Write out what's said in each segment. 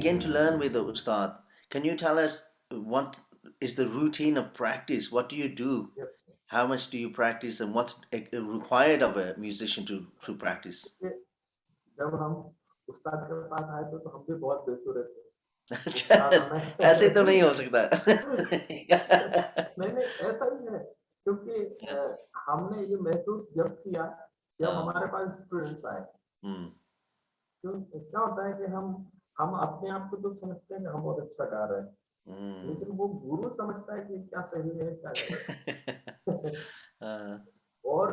begin to learn with the Ustad, can you tell us what is the routine of practice? What do you do? ये How much do you practice, and what's required of a musician to practice? देखिए, जब हम उस्ताद के पास आए थे तो हम भी बहुत बेसुरे थे। उस्ताद अच्छा, हमें ऐसे तो नहीं हो सकता। नहीं नहीं ऐसा ही है, क्योंकि हमने ये महसूस जब किया जब हाँ, हमारे पास स्टूडेंट्स आए। हम्म, क्यों क्या होता है कि हम अपने आप को तो समझते हैं कि हम बहुत अच्छा गा रहे हैं, हम्म, लेकिन वो गुरु समझता है कि क्या सही है क्या गलत है। हाँ, और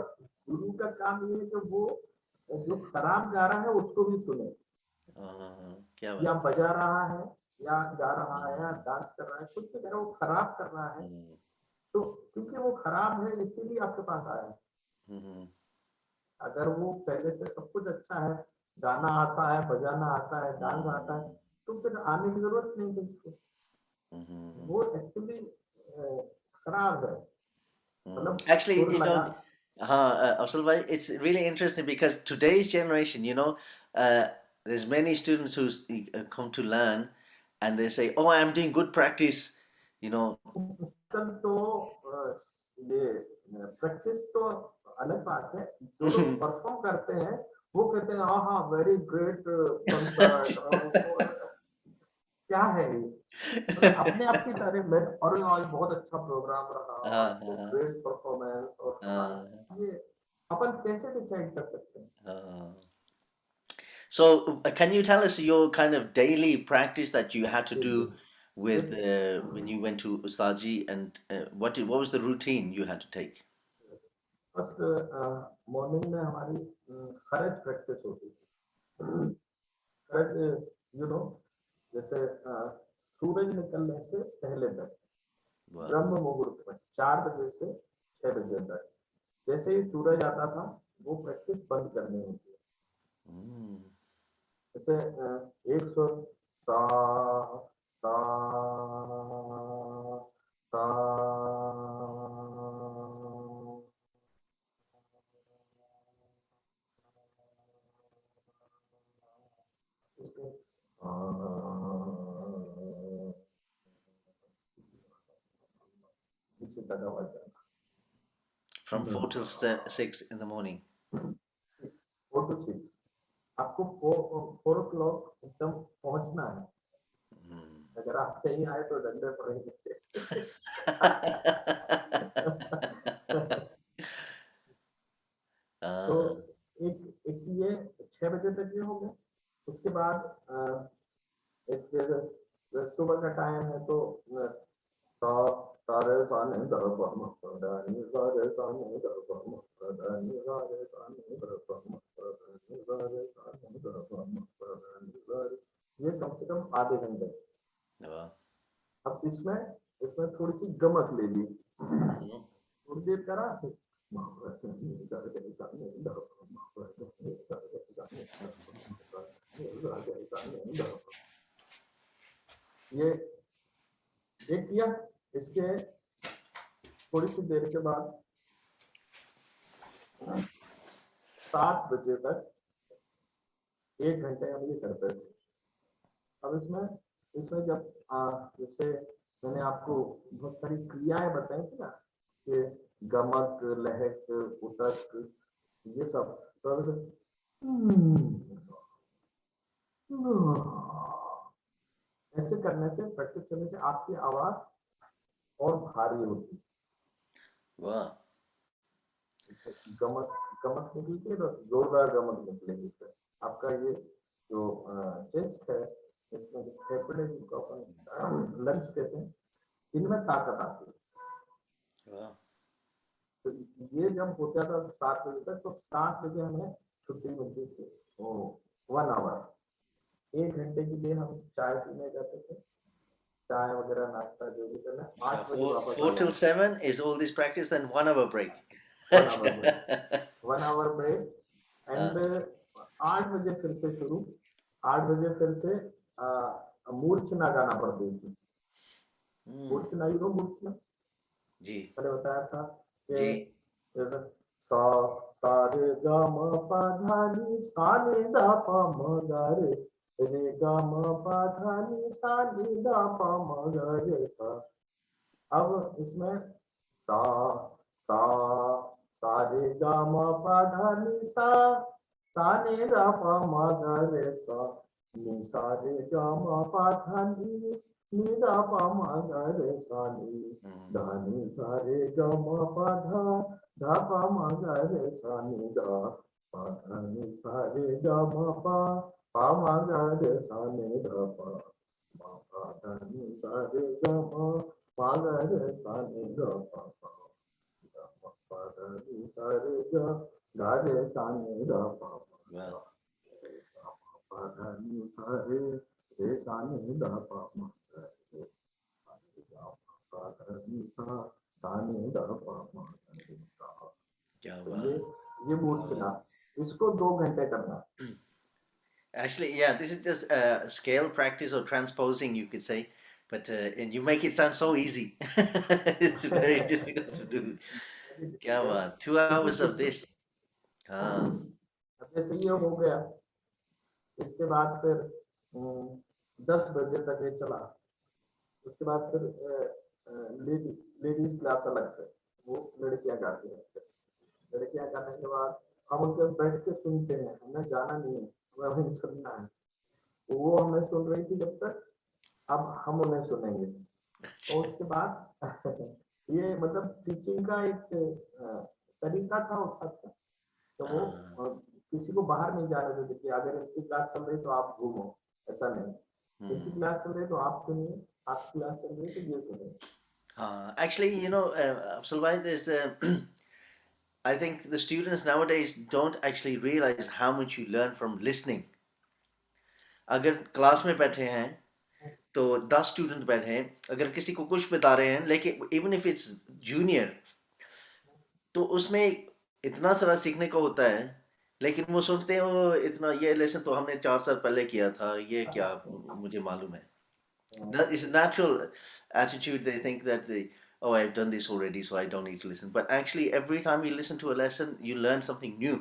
गुरु का काम ये है कि वो जो खराब गा रहा है उसको भी सुने, क्या या बात है। बजा रहा है या गा रहा है या हम्म, डांस कर रहा है, कुछ भी कर रहा है वो खराब कर रहा है। हम्म, तो क्योंकि वो खराब है इसीलिए आपके पास आया है। हम्म, अगर वो पहले से सब कुछ अच्छा है, गाना आता है, बजाना आता है, डांस आता है, हम्म, तो फिर आने की जरूरत नहीं थी उसको। हम्म, वो एक्चुअली खराब है, मतलब Actually, सुर लगा। Afsal bhai, it's really interesting because today's generation, uh, there's many students who come to learn, and they say, "Oh, I'm doing good practice," you know. कल तो ये प्रैक्टिस तो अलग बात है, जो लोग परफॉर्म करते हैं वो कहते हैं हाँ हाँ वेरी ग्रेट कंसर्ट, और वो क्या है ये, मतलब अपने आप की तारीफ में, और आज बहुत अच्छा प्रोग्राम रहा, आज हाँ, तो हाँ, ग्रेट परफॉर्मेंस और हाँ, फलाना। ये अपन कैसे डिसाइड कर सकते हैं? हाँ. So, can you tell us your kind of daily practice that you had to जी जी। do with देखिए, when you went to Ustadji, and what was the routine you had to take? First morning में हमारी खरज practice होती थी। खरज, you know, जैसे सूरज निकलने से पहले तक, Wow. ब्रह्म मुहूर्त में 4 बजे से 6 बजे तक, जैसे ही सूरज आता था वो प्रैक्टिस बंद करनी होती है। Mm. जैसे एक सुर सा सा सा, इसके पीछे तक आवाज जाना। From 4 till 6 in the morning. 4 to 6 आपको 4 o'clock एकदम पहुंचना है। Mm. अगर आप कहीं आए तो डंडे पड़ेंगे। तो Ah, एक एक ये 6 बजे तक ये हो गया। उसके बाद एक सुबह का टाइम है तो सा सारे साने दरपम प्रदानी सारे साने दरपम प्रदानी सारे साने दरपम प्रदानी सारे साने दरपम प्रदानी सारे, ये कम से कम आधे घंटे। wow. अब इसमें इसमें थोड़ी सी गमक ले ली, Mhm. थोड़ी देर करा फिर ये एक किया। इसके थोड़ी सी देर के बाद 7 बजे तक 1 घंटे हम ये करते थे। अब इसमें इसमें जब जैसे मैंने आपको बहुत सारी क्रियाएं बताई थी ना, कि गमक, लहक, उतक, ये सब, तो अब ऐसे करने से, प्रैक्टिस करने से आपकी आवाज और भारी होती Wow. है। गमक गमक निकलती है तो जोरदार गमक निकलेगी, फिर आपका ये जो चेस्ट है, इसमें जो फेफड़े जिनको अपन लंग्स कहते हैं, इनमें ताकत आती है। Wow. तो ये जब होता था 7 बजे तक, तो 7 बजे हमें छुट्टी मिलती थी। वो 1 आवर, 1 घंटे के लिए हम चाय पीने जाते थे, चाय वगैरह नाश्ता जो भी करना है, So 8 बजे four वापस आ four till जाना। seven is all this practice, then 1 hour break. 1 hour break, 1 hour break, uh, and 8 बजे फिर से शुरू। 8 बजे फिर से मूर्छना गाना पड़ती थी। mm, मूर्छना, यू नो मूर्छना, G, मैंने बताया था कि G. जैसे सा सा रे गा मा पा धा नी सा रे धा पा म गा रे, रे ग म प ध नि सा नि द प म ग रे सा। अब इसमें सा सा सा रे ग म प ध नि सा नि द प म ग रे सा, नि सा रे ग म प ध नि द प म ग रे सा नि, हम्म, ध नि सा रे ग म प ध प म ग रे सा नि द, प ध नि सा रे ग म प म ग रे सा नि द प, म प ध नि सा रे ग म प ग रे सा नि द प प, ग म प ध नि सा रे ग ग रे सा नि द प प वाह, ग, रे ग म प ध नि सा रे रे सा नि द प म ग रे सा नि द प ध नि सा सा नि द प म ग रे सा। क्या तो बात, ये मूड क्या सीखा, बात. इसको 2 घंटे करना। Actually, yeah, this is just scale practice or transposing, you could say, but and you make it sound so easy. It's very difficult to do. Very क्या डिफिकल्ट, बात, two क्योंकि hours of इसमें this. हाँ. अब जैसे ये हो गया, इसके बाद फिर 10 बजे तक ये चला, उसके बाद फिर लेडी लेडीज क्लास अलग से, वो लड़कियां गाती हैं। लड़कियां गाने के बाद हम उनके बैठ के सुनते हैं, हमें गाना नहीं है, हमें वहीं सुनना है। वो हमें सुन रही थी जब तक, अब हम उन्हें सुनेंगे। और उसके बाद ये मतलब टीचिंग का एक तरीका था उस हद तक, तो वो हाँ. किसी को बाहर नहीं जाने देते कि अगर इसकी क्लास चल रही तो आप घूमो, ऐसा नहीं। इनकी Hmm. क्लास चल रही तो आप सुनिए, आपकी क्लास चल रही तो ये सुनिए। Actually, Absalbhai, there's I think the students nowadays don't actually realize how much you learn from listening. अगर क्लास में बैठे हैं तो 10 स्टूडेंट बैठे हैं, अगर किसी को कुछ बता रहे हैं, लेकिन इवन इफ इट्स जूनियर, तो उसमें इतना सारा सीखने को होता है, लेकिन वो सोचते हैं वो इतना ये लेसन तो हमने 4 साल पहले किया था, ये क्या मुझे मालूम है. It's a natural attitude. They think that oh, I've done this already, so I don't need to listen. But actually, every time you listen to a lesson, you learn something new.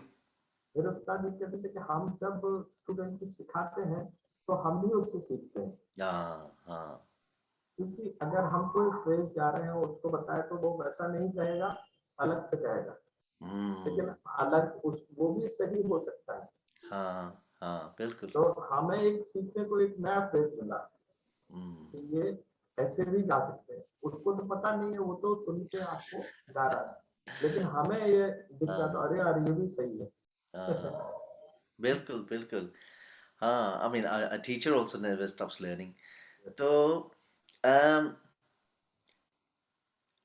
मेरे उस्ताद ये कहते थे कि हम जब student को सिखाते हैं तो हम भी उससे सीखते हैं, हाँ, हाँ. क्योंकि अगर हम कोई फ्रेज जा रहे हैं उसको बताए तो वो वैसा नहीं कहेगा, अलग से कहेगा। हम्म. लेकिन अलग उस वो भी सही हो सकता है। हाँ, हाँ, बिल्कुल. तो हमें एक सीखने को एक नया फ्रेज मिला हम्म. कि ये ऐसे भी गा सकते हैं, उसको तो पता नहीं है, वो तो सुन के आपको गा रहा है, लेकिन हमें ये दिख रहा था, हाँ, अरे यार ये भी सही है। हाँ, बिल्कुल, बिल्कुल. हाँ, I mean, a teacher also never stops learning. So, um,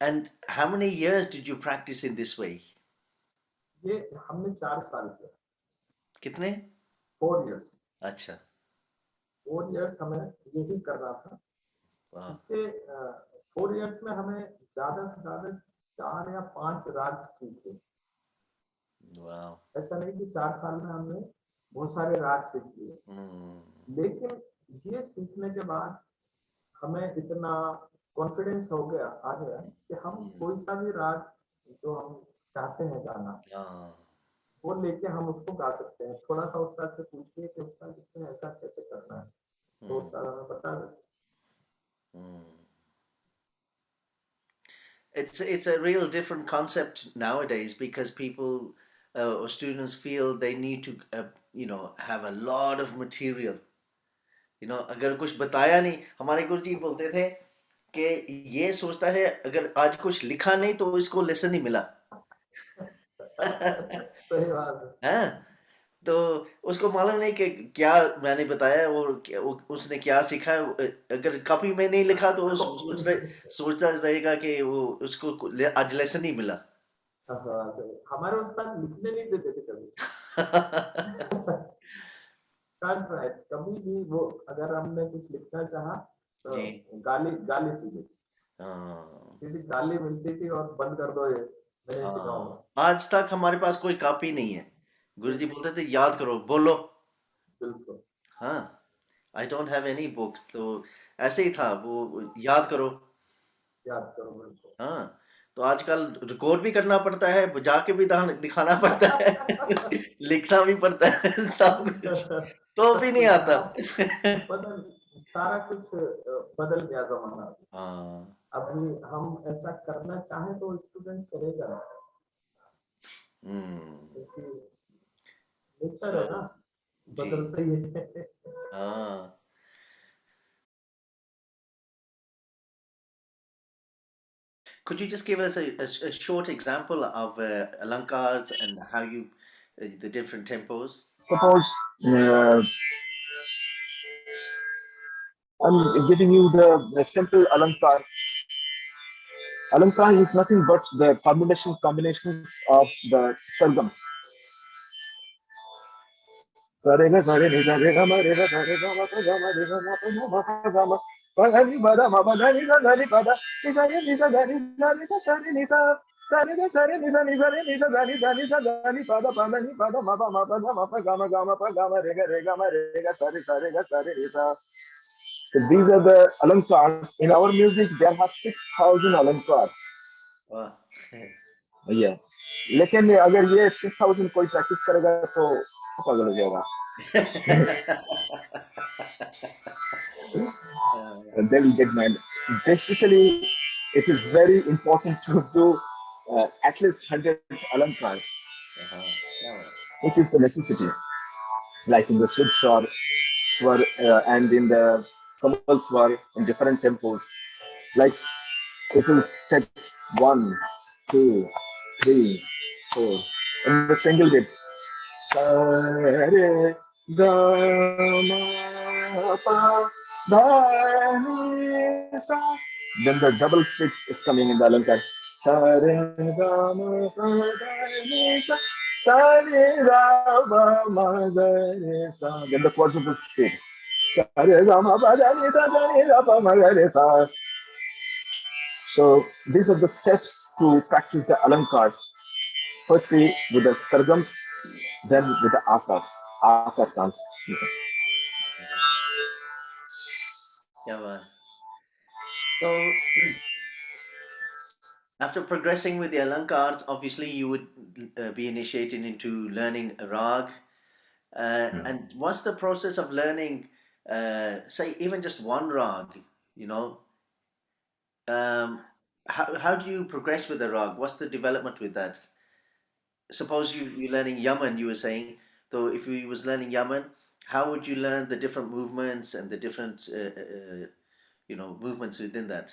and how many years did you practice in this way? ये हमने 4 साल किया, कितने? 4 इयर्स। अच्छा. 4 इयर्स हमें यही करना था। वाह. इसके 4 इयर्स में हमें ज्यादा से ज्यादा 4 या 5 राग सीखे। वाह. ऐसा नहीं कि 4 साल में हमने बहुत सारे राग सीख लिए, हम्म. लेकिन ये सीखने के बाद हमें इतना कॉन्फिडेंस हो गया, आ गया कि हम हम्म. कोई सा भी राग जो हम चाहते हैं गाना, हाँ. वो लेके हम उसको गा सकते हैं। थोड़ा सा उस्ताद से पूछिए कि उस्ताद इसमें ऐसा कैसे करना है, तो हम्म. उस्ताद हमें बता देते। हम्म. It's a real different concept nowadays because people or students feel they need to have a lot of material. अगर कुछ बताया नहीं, हमारे गुरुजी बोलते थे कि ये सोचता है अगर आज कुछ लिखा नहीं तो इसको लेसन नहीं मिला. सही बात है। हाँ. तो उसको मालूम नहीं कि क्या मैंने बताया और उसने क्या सीखा है. अगर कॉपी में नहीं लिखा तो सोचता रहेगा कि वो उसको आज लेसन नहीं मिला. हाँ, सही। हमारे उस्ताद लिखने नहीं देते थे कभी। राइट, कभी भी वो अगर हमने कुछ लिखना चाहा तो जी. गाली गाली सीधी, हाँ. सीधी गाली मिलती थी और बंद कर दो ये, मैं नहीं सिखाऊंगा। हाँ, आज तक हमारे पास कोई कॉपी नहीं है. गुरुजी बोलते थे याद करो, बोलो. बिल्कुल। हाँ. I don't have any books, तो ऐसे ही था वो, याद करो. याद करो बिल्कुल। हाँ. तो आजकल रिकॉर्ड भी करना पड़ता है, जाके भी दिखाना पड़ता है. लिखना भी पड़ता है. सब कुछ. तो भी सब नहीं कुछ आता। अब बदल सारा कुछ बदल गया जमाना। हाँ। अभी हम ऐसा करना चाहें तो स्टूडेंट करेगा, हम्म। क्योंकि नेचर तो है ना, जी। बदलते ही है। हाँ। Could you just give us a short example of alankars and how you the different tempos? Suppose uh, I'm giving you the simple Alankar. Alankar is nothing but the combinations of the sargams. Sare ga sare ni sare ga ma re ga sare ga ma pa ga ma re ga ma pa ga ma pa ga ni ba da ma ba ga ni pa da ni sa ga ni ga sare ni sa sare ga sare ni sa ni sa ga ni pa da ni pa da ma pa ga ma pa ga ma re ga sare ga sare ni sa. So these are the alankars. In our music, there have 6,000 alankars. Wow. Yeah. लेकिन अगर ये 6,000 कोई practice करेगा तो पागल हो जाएगा. And then you get mad. Basically, it is very important to do at least 100 alankars, Uh-huh. Yeah. which is a necessity. Like in the Sud swar, and in the Kamal swar in different tempos. Like it will take 1, 2, 3, 4 in the single beat. Sa re ga ma pa da ni sa. Then the double split is coming in the alankar. Sa re ga ma pa da ni sa. Sa re ga ma ma da ni sa. Then the quadruple split. Sa re ga ma pa da ni sa da ni sa pa ma da ni sa. So these are the steps to practice the alankars. Firstly with the sargams, then with the akas dance. Yeah, man. So after progressing with the alankars, obviously you would be initiated into learning a rag. And what's the process of learning, say, even just one rag? You know, um, how do you progress with the rag? What's the development with that? Suppose you're learning Yaman, you were saying. So if we was learning Yaman, how would you learn the different movements and the different movements within that?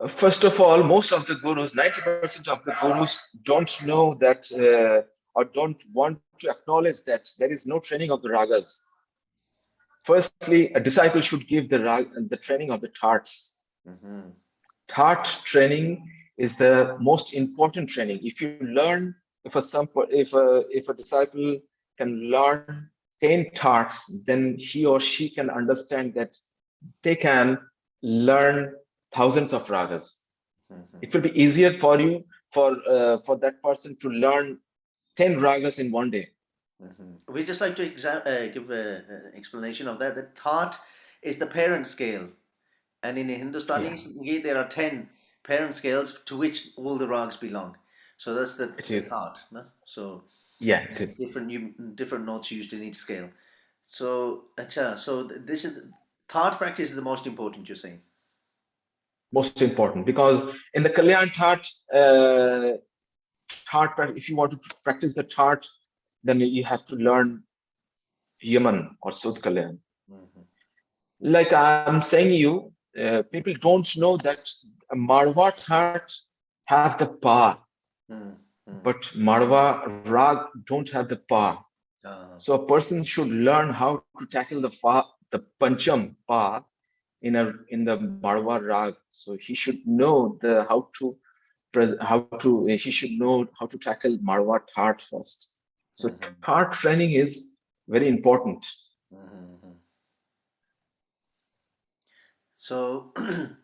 First of all, most of the gurus, 90% of the gurus don't know that or don't want to acknowledge that there is no training of the ragas. Firstly, a disciple should give the training of the thoughts. Mm-hmm. Thought training is the most important training. If you learn, if a disciple can learn 10 thoughts, then he or she can understand that they can learn thousands of ragas. Mm-hmm. It will be easier for you for that person to learn 10 ragas in one day. Mm-hmm. We just like to give an explanation of that. The thought is the parent scale, and in Hindustani Yeah, Sangeet there are 10 parent scales to which all the rags belong. So that's it the is. thought. No? So Yeah, it is different notes used in each scale. So acha, so this is thought practice is the most important. You're saying. most important because in the Kalyan if you want to practice the thought, then you have to learn Yaman or Sud Kalyan. Mm-hmm. Like I'm saying you, people don't know that a Marwa thought have the pa, Mm-hmm. but Marwa rag don't have the pa. Uh, So a person should learn how to tackle the pancham pa in the Marwa rag. So he should know the he should know how to tackle Marwa thought first. So mm-hmm. thought training is very important. Mm-hmm. So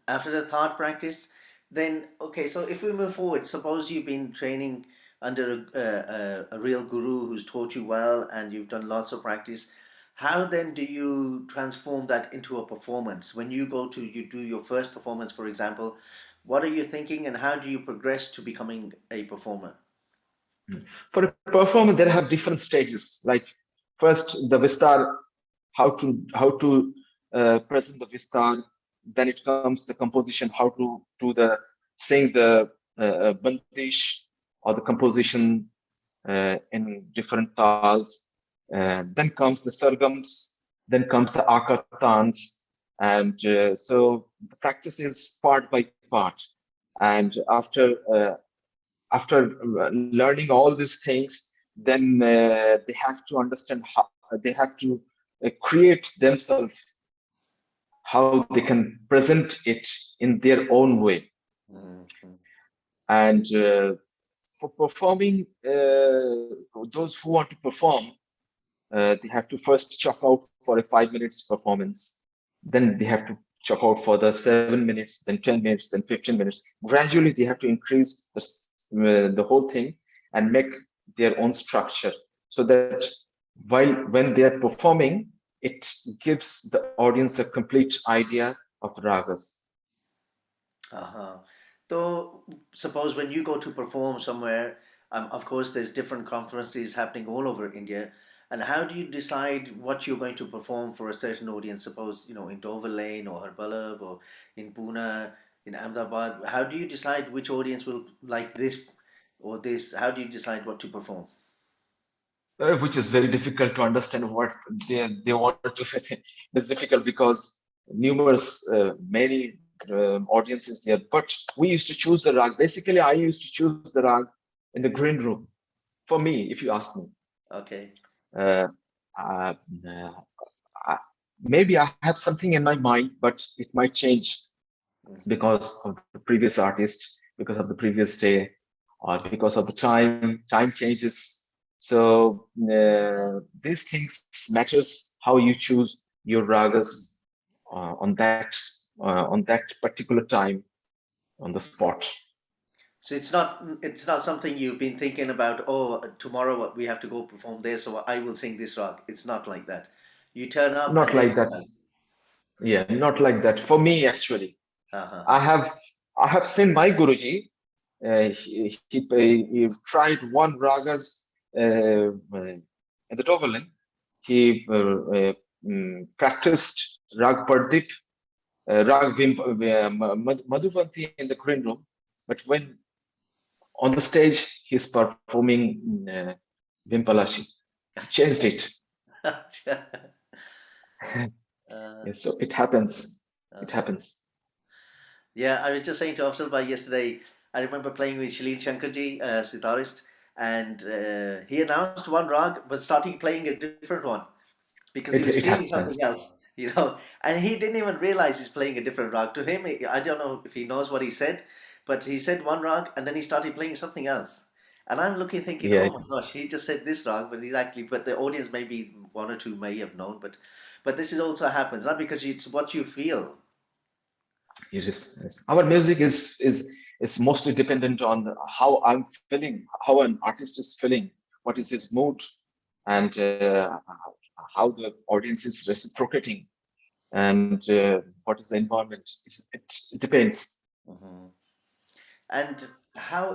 after the thought practice, then okay. So if we move forward, suppose you've been training under a real guru who's taught you well, and you've done lots of practice. How then do you transform that into a performance? When you do your first performance, for example, what are you thinking, and how do you progress to becoming a performer? For a performer, there have different stages. Like First, the Vistar, how to present the Vistar. Then it comes the composition, how to do the sing the bandish or the composition in different tals. Then comes the sargams. Then comes the akartans, and so the practice is part by part. And after learning all these things, then they have to understand how they have to create themselves, how they can present it in their own way. And for performing, those who want to perform, they have to first chalk out for a 5 minutes performance. Then they have to chalk out for the 7 minutes, then 10 minutes, then 15 minutes. Gradually, they have to increase the whole thing and make their own structure, so that when they are performing, it gives the audience a complete idea of ragas. So suppose when you go to perform somewhere, of course, there's different conferences happening all over India. And how do you decide what you're going to perform for a certain audience? Suppose, in Dover Lane or Harbalab or in Pune, in Ahmedabad. How do you decide which audience will like this or this? How do you decide what to perform? Which is very difficult to understand what they want to. It's difficult because numerous many audiences there. But we used to choose the rag. Basically, I used to choose the rag in the green room. For me, if you ask me. Okay. Uh, uh, Maybe I have something in my mind, but it might change because of the previous artist, because of the previous day, or because of the time changes. So these things matters how you choose your ragas on that particular time on the spot. So it's not something you've been thinking about. Oh, tomorrow we have to go perform there, so I will sing this rag. It's not like that. You turn up and Not then like you that. Yeah, not like that. For me, actually, I uh-huh. have I have seen my Guruji. He tried one ragas in the Toverland. He practiced rag Pardip, rag Madhuvanti in the green room. But when on the stage, he's performing Vimpalashi. He changed it. uh, Yeah, so it happens. It uh-huh. happens. Yeah, I was just saying to Afzal Bhai yesterday, I remember playing with Shalin Shankarji, sitarist, and he announced one rag, but starting playing a different one because he was It feeling something happens. else, and he didn't even realize he's playing a different rag. To him, I don't know if he knows what he said, but he said one rag and then he started playing something else. And I'm looking thinking, Yeah, oh my gosh, he just said this rag, but the audience maybe one or two may have known, but this is also happens, not because it's what you feel. it is. Yes. Our music is mostly dependent on how I'm feeling, how an artist is feeling, what is his mood, and how the audience is reciprocating, and what is the environment. It depends. Mhm. And how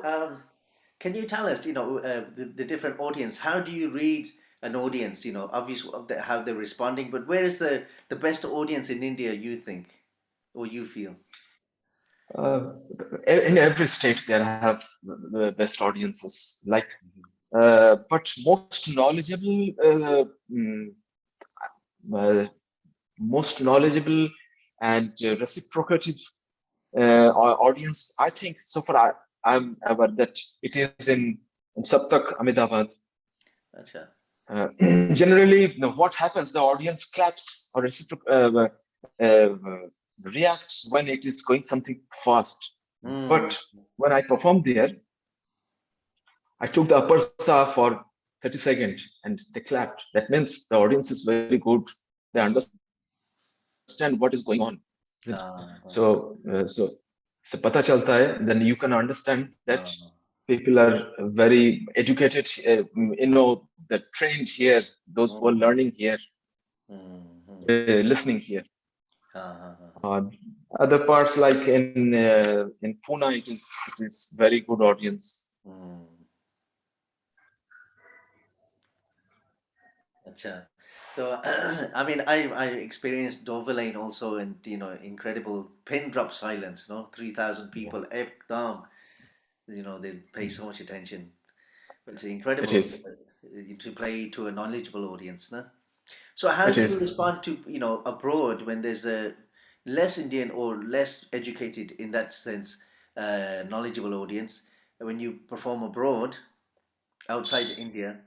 can you tell us, the different audience? How do you read an audience? Obviously how they're responding, but where is the best audience in India? You think, or you feel? Uh, in every state, there have the best audiences. Like, but most knowledgeable, uh, most knowledgeable and reciprocative audience. I think so far I'm aware that it is in Saptak, Ahmedabad. Acha. Generally, what happens? The audience claps or reacts when it is going something fast. Mm. But when I performed there, I took the upper sa for 30 seconds and they clapped. That means the audience is very good. They understand what is going on. So, Uh, so pata chalta hai, then you can understand that uh, people are very educated, the trained here, those who are mm, learning here, mm. listening here. Uh, Uh, Other parts like in Pune, it is very good audience. mm. Acha. So, I mean, I experienced Dover Lane also, and incredible pin drop silence. 3,000 Yeah, people, ekdam. They pay so much attention. But it's it incredible is. to play to a knowledgeable audience, no? So, how It do you is. respond to abroad when there's a less Indian or less educated in that sense, knowledgeable audience when you perform abroad outside India?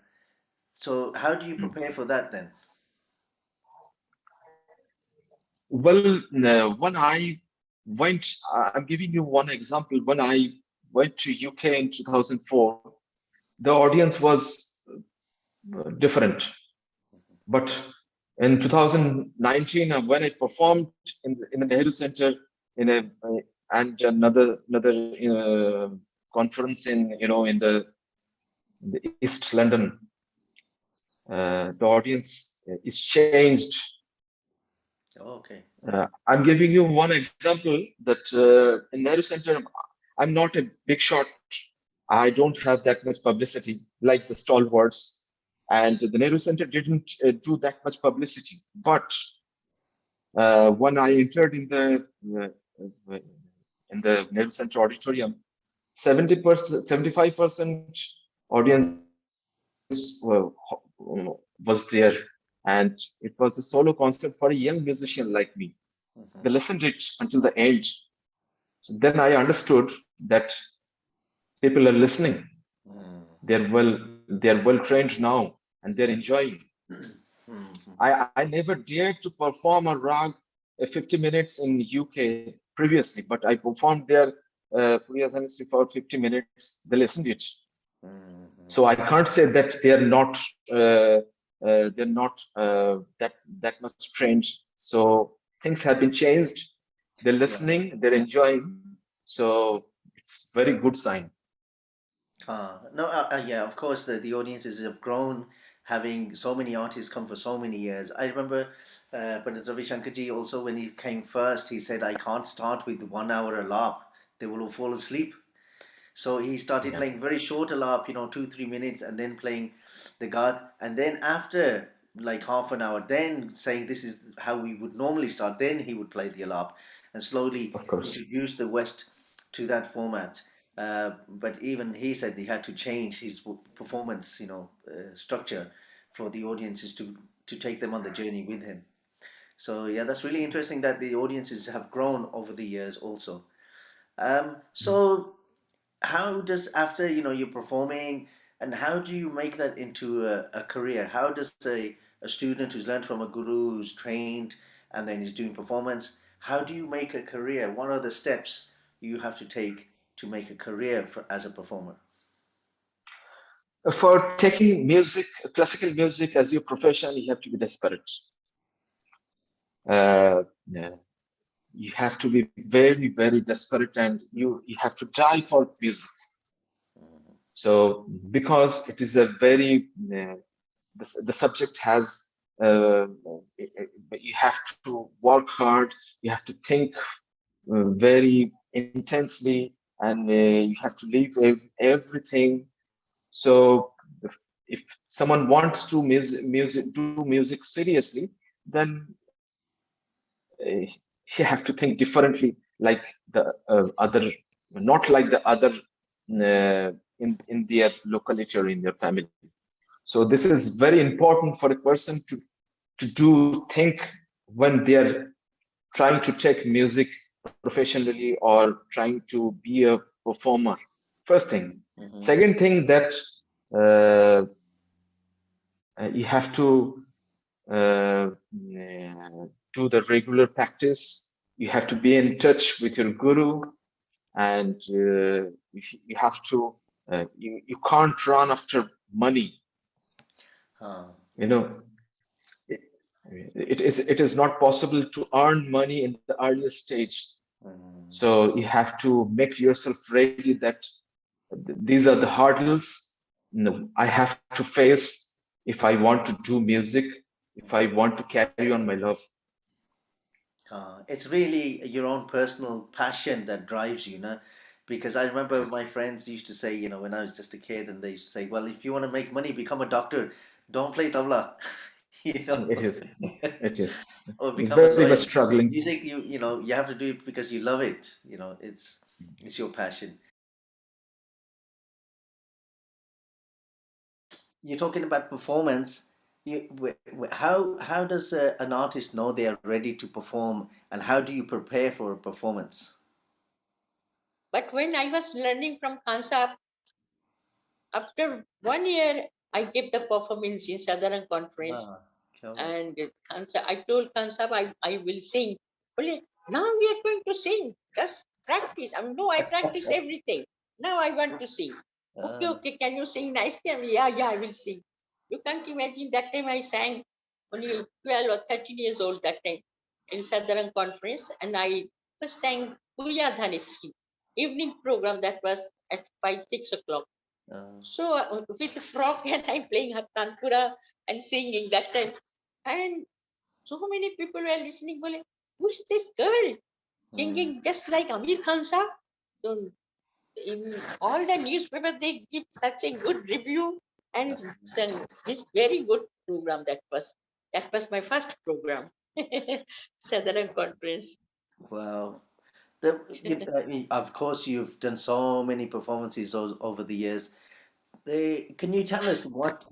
So, how do you Mm. prepare for that then? Well, when I went, I'm giving you one example. When I went to UK in 2004, the audience was different. But in 2019, when I performed in the Nehru Center in a and another conference in the East London, the audience is changed. Oh, okay. I'm giving you one example that in Nehru Center, I'm not a big shot. I don't have that much publicity like the stalwarts, and the Nehru Center didn't do that much publicity. But when I entered in the Nehru Center auditorium, 70%, 75% audience was there, and it was a solo concert for a young musician like me. They Hmm. listened it until the end. So then I understood that people are listening. Mm. They're well trained now, and they're enjoying. Hmm. I never dared to perform a rag 50 minutes in UK previously, but I performed there for 50 minutes. They listened it. Hmm. So I can't say that uh, they're not that much trained. So things have been changed. They're Yeah. listening, they're enjoying. So it's very good sign. No, yeah, of course, the audiences have grown, having so many artists come for so many years. I remember Pandit Ravi Shankarji also, when he came first, he said, I can't start with 1 hour a lap. They will all fall asleep. So he started Yeah, playing very short alap, 2, 3 minutes, and then playing the Gath. And then after like half an hour, then saying this is how we would normally start, then he would play the alap and slowly of course. introduce the West to that format. But even he said he had to change his performance, structure for the audiences to take them on the journey with him. So yeah, that's really interesting that the audiences have grown over the years also. So how does after you're performing, and how do you make that into a career? How does a student who's learned from a guru, who's trained, and then is doing performance, how do you make a career? What are the steps you have to take to make a career as a performer? For taking music, classical music as your profession, you have to be desperate. Yeah. You have to be very, very desperate, and you have to die for music. Mhm. So because it is a very the subject has you have to work hard, you have to think very intensely, and you have to leave everything. So if someone wants to do music seriously, then uh, you have to think differently, like the other, not like the other in their locality or in their family. So this is very important for a person to do think when they are trying to take music professionally or trying to be a performer. First thing. Mhm. Second thing that uh, you have to do the regular practice. You have to be in touch with your guru, and you have to. You can't run after money. Huh. You know, it, it is not possible to earn money in the earliest stage. Mhm. So you have to make yourself ready that these are the hurdles I have to face if I want to do music, if I want to carry on my love. It's really your own personal passion that drives you, no? Because I remember Yes. my friends used to say, when I was just a kid, and they used to say, well, if you want to make money, become a doctor. Don't play tabla. you know, It is. It is. or It's become a very much lawyer. struggling. Music, you know, you have to do it because you love it. It's your passion. You're talking about performance. How does an artist know they are ready to perform, and how do you prepare for a performance? But when I was learning from Khansa, after 1 year, I gave the performance in Southern Conference. Ah, क्या बात. And Khansa, I told Khansa, I will sing. Well, now we are going to sing. Just practice. I mean, no, I practice everything. Now I want to sing. Okay, Ah, okay. Can you sing nicely? I mean, yeah, yeah, I will sing. You can't imagine that time I sang only 12 or 13 years old that time in Southern Conference. And I first sang Puya Dhaniski evening program that was at 5, 6 o'clock. ah, So with a frog and I'm playing Tanpura and singing that time. And so many people were listening, going, who is this girl mm, singing just like Amir Khan sir? So in all the newspaper, they give such a good review and this very good program that was. That was my first program, Southern Conference. wow. Of course, you've done so many performances over the years. Can you tell us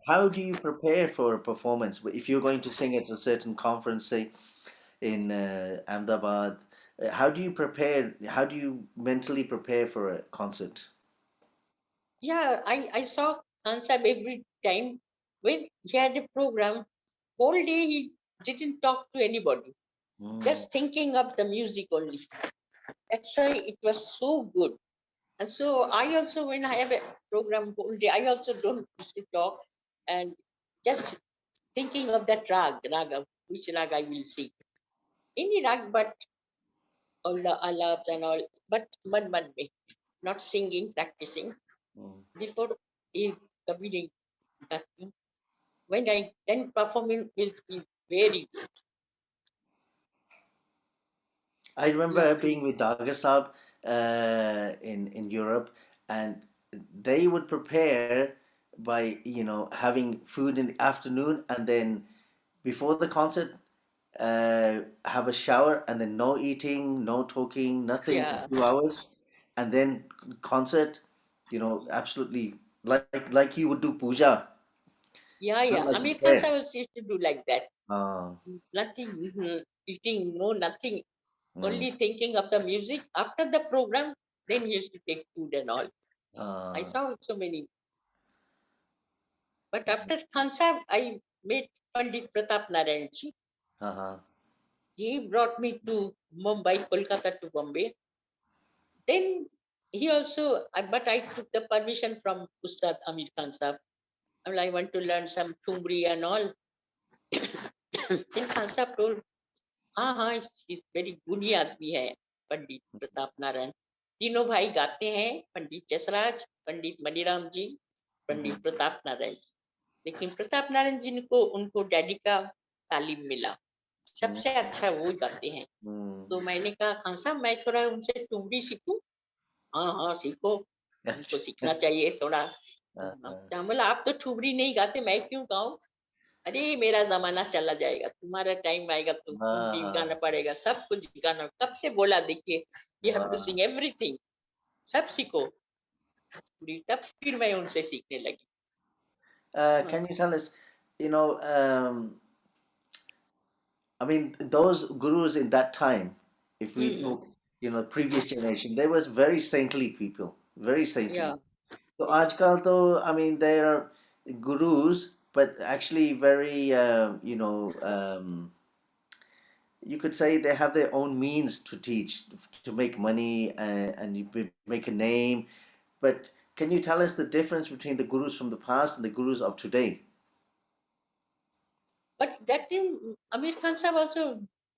how do you prepare for a performance? If you're going to sing at a certain conference, say in Ahmedabad, how do you prepare? How do you mentally prepare for a concert? Yeah, I saw Kansab every time when he had a program. Whole day he didn't talk to anybody, Mm, just thinking of the music only. That's why it was so good. And so I also, when I have a program whole day, I also don't used to talk and just thinking of that raga, which rag I will sing. Any rag, but all the alabs and all, but man me, not singing, practicing. mm. Before if kabhi nahi, when I then performing will be very good. I remember Yeah, being with Dagar Saab in Europe, and they would prepare by having food in the afternoon, and then before the concert have a shower, and then no eating, no talking, nothing for yeah, 2 hours, and then concert. Absolutely like you would do puja, yeah, not yeah. like a Amir Khan prayer. sir used to do like that. Uh, Nothing, eating, no, nothing. mm, Only thinking of the music. After the program, then he used to take food and all. I uh, saw so many. But after Khan Sahib, I met Pandit Pratap Narayanji. uh-huh. He brought me to Mumbai, Kolkata to Bombay. Then he also, but I took the permission from Ustad Amir Khan Sahib. I want to learn some Thumri and all. Then Khan Sahib told, हाँ हाँ इस very गुणी आदमी है पंडित प्रताप नारायण तीनों भाई गाते हैं पंडित जसराज पंडित मनीराम जी Mhm, पंडित प्रताप नारायण जी लेकिन प्रताप नारायण जी को उनको डैडी का तालीम मिला mm, सबसे अच्छा वो गाते हैं mm. तो मैंने कहा खान साहब मैं थोड़ा उनसे टुमरी सीखूं हाँ हाँ सीखो हमको सीखना चाहिए थोड़ा Uh-huh. बोला आप तो ठुमरी नहीं गाते मैं क्यों गाऊं अरे मेरा जमाना चला जाएगा तुम्हारा टाइम आएगा तुम भी गाना Ah, पड़ेगा सब कुछ गाना कब से बोला देखिए you have to wow. Sing everything सब सीखो तब फिर मैं उनसे सीखने लगी हाँ, Can you tell us, you know, I mean, those gurus in that time, if we hmm, talk, previous generation, they was very saintly people, very या saintly. So, aajkal though, I mean, they are gurus, but actually very, you could say they have their own means to teach, to make money, and make a name. But can you tell us the difference between the gurus from the past and the gurus of today? but that time Amir Khan sahab also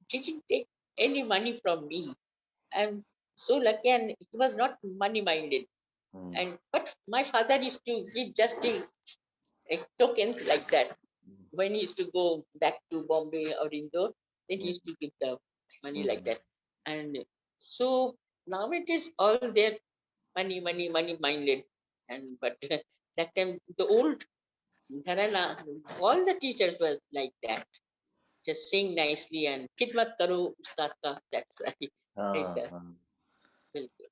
didn't take any money from me I'm so lucky and it was not money minded Mm, and but my father used to give just a token like that when he used to go back to Bombay or Indore, then he mm, used to give the money like mm, that. And so now it is all their money minded. And but that time the old Gharana, all the teachers were like that. Just sing nicely and khidmat karo ustad ka. That's right. I Ah, said, ah. bilkul.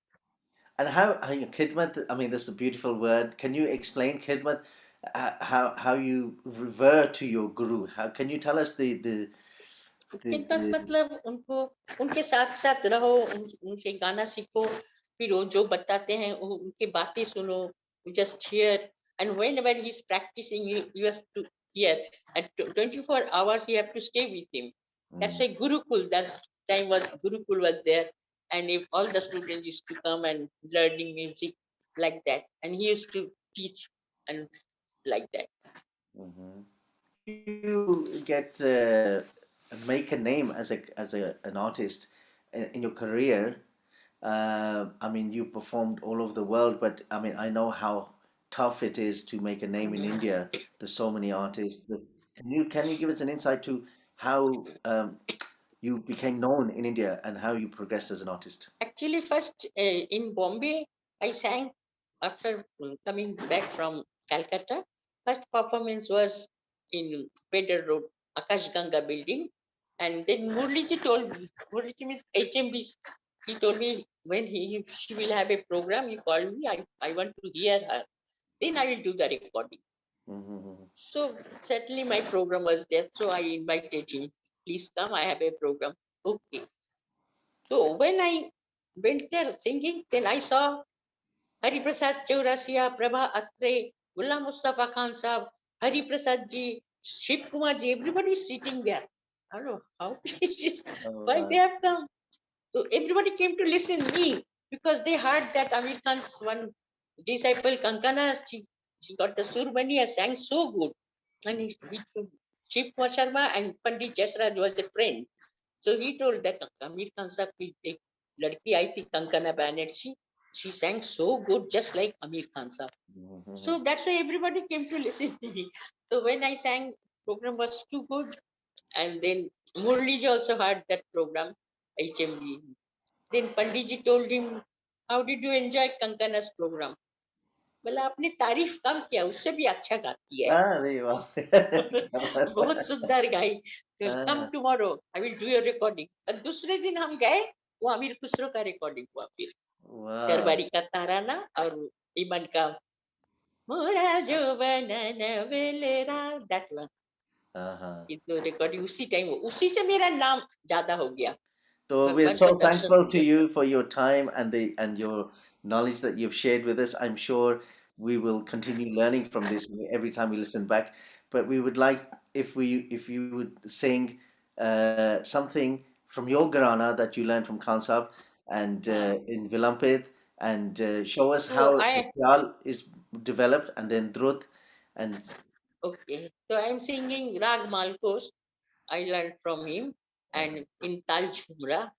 And how you khidmat? I mean, this is a beautiful word. Can you explain khidmat? How you revert to your guru? How can you tell us खिदमत the मतलब उनको उनके साथ साथ रहो, उनसे गाना सीखो, फिर वो जो बताते हैं उनकी बातें सुनो, just hear. And whenever he's practicing, you have to hear. And 24 hours you have to stay with him. That's mm, why Gurukul, that time was Gurukul was there. And if all the students used to come and learning music like that, and he used to teach and like that. mhm. How did you get make a name as a an artist in your career? I mean, you performed all over the world, but I mean, I know how tough it is to make a name in Mhm. India. There's so many artists. Can you give us an insight to how you became known in India and how you progressed as an artist? Actually, first in Bombay, I sang after coming back from Calcutta. First performance was in Pedder Road, Akash Ganga building. And then Murliji told me, Murliji means HMB, he told me when she will have a program, he called me, I want to hear her. Then I will do the recording. Mm-hmm. So certainly my program was there. So I invited him, please come, I have a program. Okay. So when I went there singing, then I saw Hari Prasad Chaurasia, Prabha Atre, Ghulam Mustafa Khan Sahab, Hari Prasad ji, Shiv Kumar ji, everybody is sitting there. I don't know how it is, Oh, why they wow. have come. So everybody came to listen me because they heard that Amir Khan's one disciple Kankana, she got the Surbani and sang so good. And he Shiv Kumar Sharma and Pandit Jasraj was a friend. So he told that Amir Khan sahab ki ek ladki आई थी Kankana Banerjee. She sang so good, just like Amir Khan sahab. Mm-hmm. So that's why everybody came to listen to me. So when I sang, program was too good. And then Murliji also heard that program, HMD. Then Panditji told him, how did you enjoy Kankana's program? बोला आपने तारीफ कम किया, उससे भी अच्छा गाती है. अरे वाह क्या बात बहुत है सुंदर गाई. कम हाँ, tomorrow, I will do your recording. और दूसरे दिन हम गए, वो अमीर खुसरो का रिकॉर्डिंग हुआ. फिर वाह दरबारी का ताराना और ईमन का मोरा जो बनन वेलेरा, दैट वन. हाँ हाँ ये तो रिकॉर्डिंग उसी टाइम, उसी से मेरा नाम ज्यादा हो गया, So we're भगवान का so दर्शन thankful हो to गया. you for your time and the and your knowledge that you've shared with us. I'm sure we will continue learning from this every time we listen back. But we would like if you would sing something from your Gharana that you learned from Khansab and हाँ. in Vilambit and show us तो how the I, Khayal is developed and then Drut and okay, तो I am singing राग Malkauns. I learned from him, and in Tal Chumra.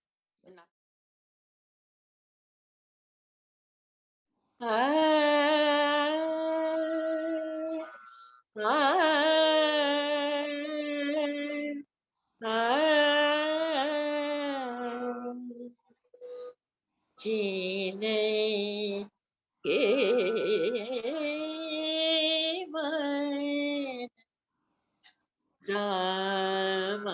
जीने के मैं Ram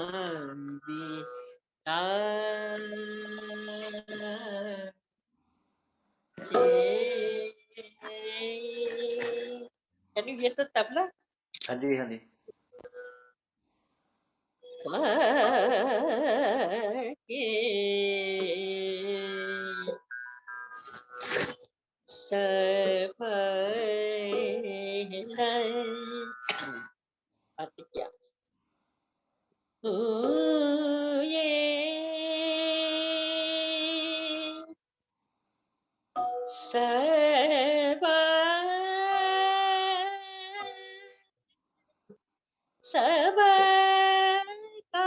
Can you hear the tabla? हाँ जी हाँ जी Arti क्या? ये सबा सबा का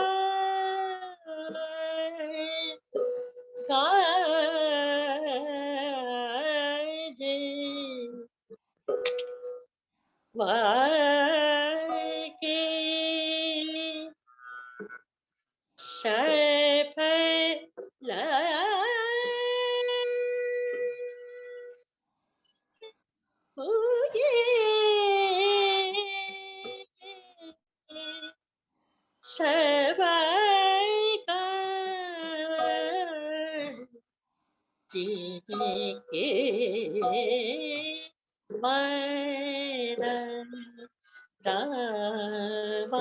काज के सफल हुए जिनके मन राम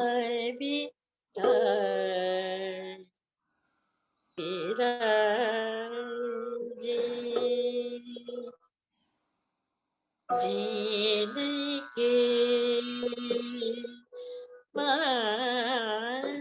बिराजे जिनके मन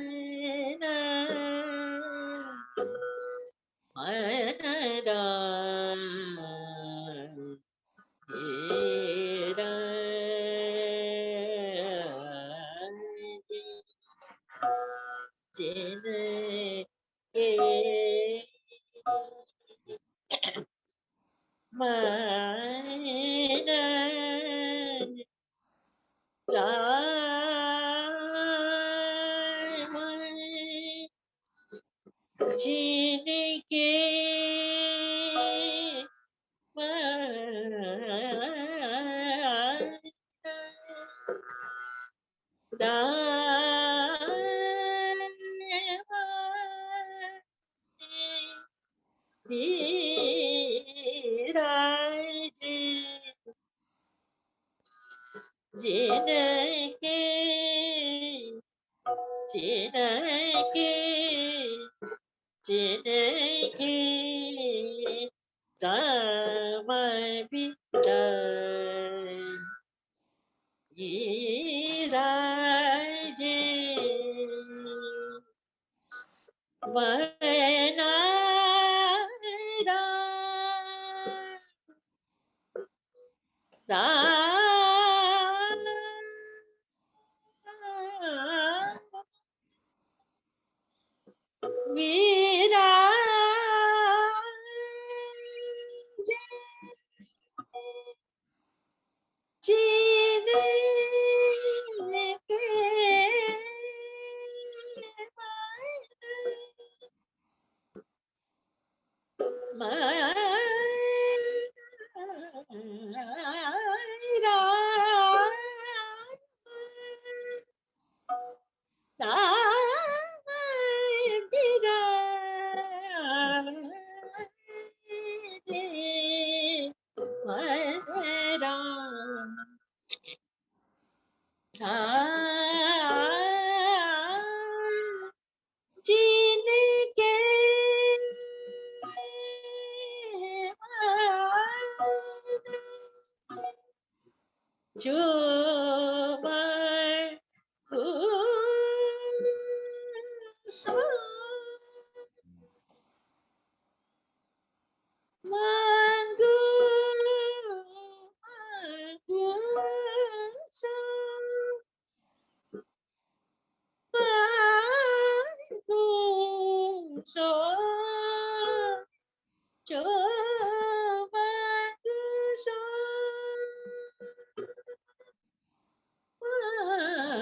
राम बिराजे जिनके मन राम जिनके मन राम बिराजे जिनके जिनके जिनके राम बिराजे वना राम विराजे जिनके जिनके जो सो मांगू मांगू सो मांगू सो जो मांगू सो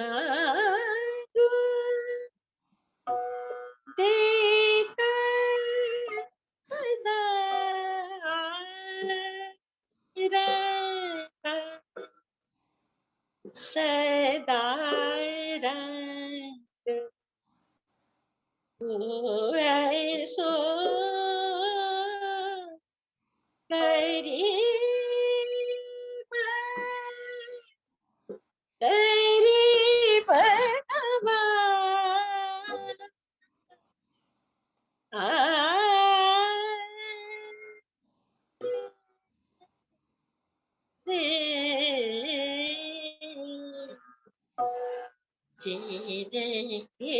मांगू देता खुदा रहता सदा रंग ऐसो करीब नवा से जीने के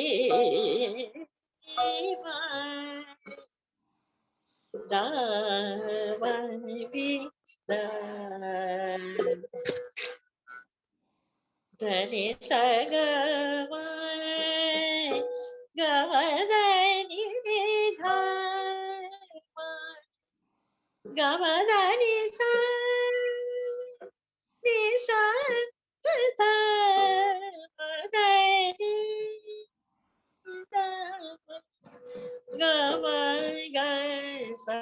रावण धनि सगमा गमदनि निधामा गमदनि सा निसा धनि गम सा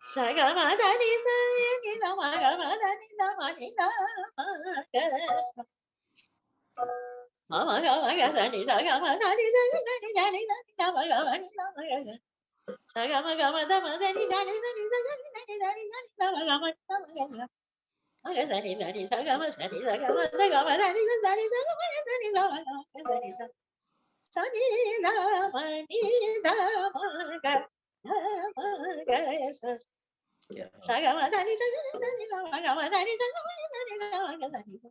सगमदनि सा नि गम गमदनि धम नि सा mama gama ga sa ni sa gama da ni sa ni da ni da ni da ni da ma gama ni da ma ga sa Sagama gama dama dani dani dani dani dani dani dani dama gama dama gama. Maga sani dani sagama sani sagama sagama dani dani sagama dani dama gama sani sa. Sani dama ni dama ga dama ga sa. Yeah. Sagama dani dani dani dama gama dani sagama dani dama ga dani sa.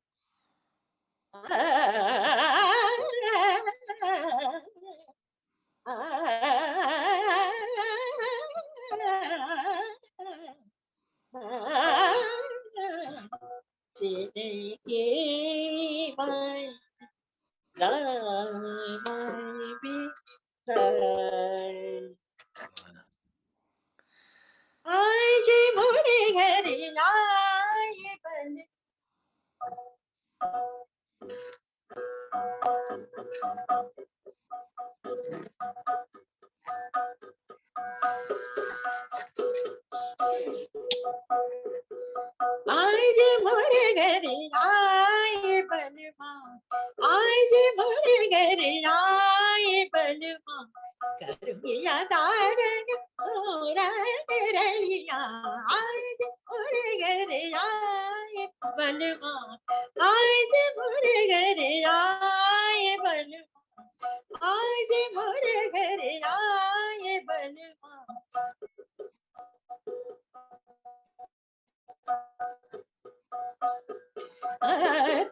Jiniki mai mai bi ai ji muri ghari lai ban आज मोरे घर आए बलमा आज मोरे घर आए बलमा करुणिया दारन सोरा रलिया आज मोरे घर आए बलमा आज मोरे घर आए बलमा आज मोरे घर आए बलमा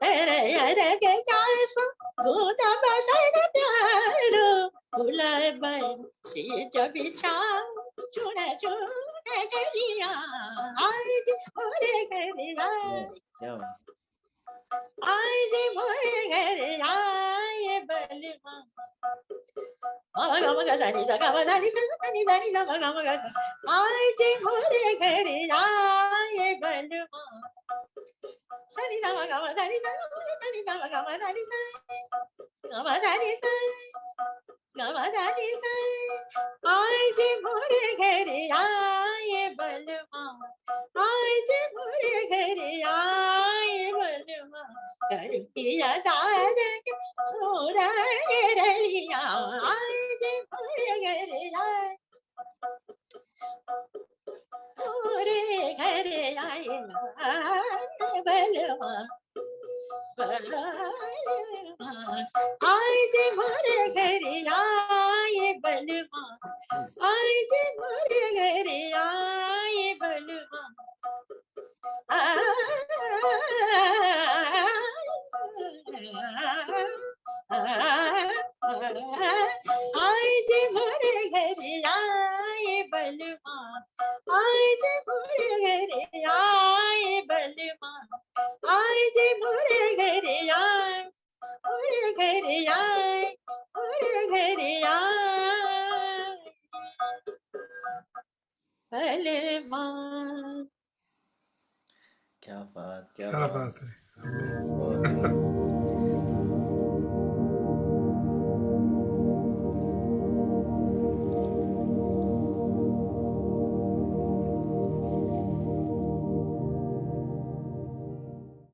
तेरे यार के जासो गोदा बसन प्यारो फुलाए बन से जब बिछाओ चुने चुने करिया आज मोरे घर आए Yeah. आज मोरे घर आए बलमा Mama gama gasa ni sa gama dani sa dani dani gama gama gasa आज मोरे घर आए बलमा Sani dama gama dani sa dani dama gama dani sa gama dani sa gama dani sa आज मोरे घर आए बलमा आज मोरे घर आए बलमा करतिया दार सोरा रलिया आज मोरे घर आए मोरे घर आए बलमा आज मोरे घर आए बलमा आज मोरे घर आए बलमा आज मोरे घर आए बलमा आज मोरे घर आए बलमा आज मोरे घर आए मोरे घर आए मोरे घर आए बलमा क्या बात, क्या क्या बात. बात है. बहुत